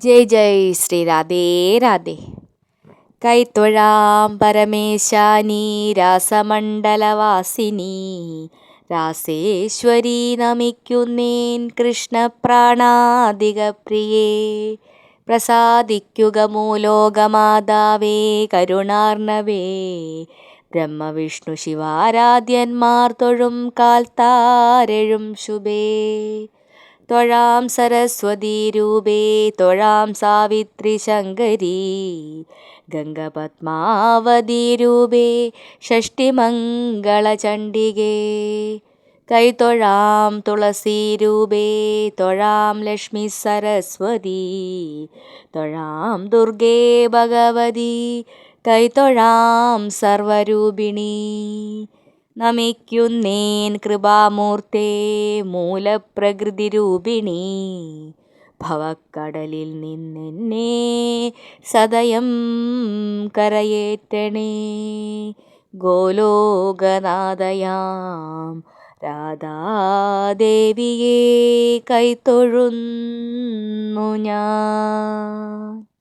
ജയ് ജയ് ശ്രീ രാധേ രാധേ. കൈത്തൊഴാം പരമേശാനി രാസമണ്ഡലവാസിനി രാസേശ്വരി നമിക്കുന്നേൻ കൃഷ്ണപ്രാണാധിക പ്രിയേ. പ്രസാദിക്കുക മൂലോകമാതാവേ കരുണാർണവേ. ബ്രഹ്മവിഷ്ണു ശിവാരാധ്യന്മാർ തൊഴും കാൽത്താരെഴും ശുഭേ. തൊഴാം സരസ്വതീ രൂപേ തൊഴാം സാവിത്രി ശങ്കരീ. ഗംഗപത്മാവതീ രൂപേ ഷഷ്ടിമംഗളചണ്ഡികേ. കൈതൊഴാം തുളസീ രൂപേ തൊഴാം ലക്ഷ്മി സരസ്വതീ. തൊഴാം ദുർഗേ ഭഗവതി കൈതൊഴാം സർവരൂപിണീ. നമിക്കുന്നേൻ കൃപാമൂർത്തേ മൂലപ്രകൃതിരൂപിണീ. ഭവക്കടലിൽ നിന്നെന്നെ സദയം കരയേറ്റണേ. ഗോലോകനാഥയാം രാധാദേവിയെ കൈത്തൊഴുന്നു ഞാൻ.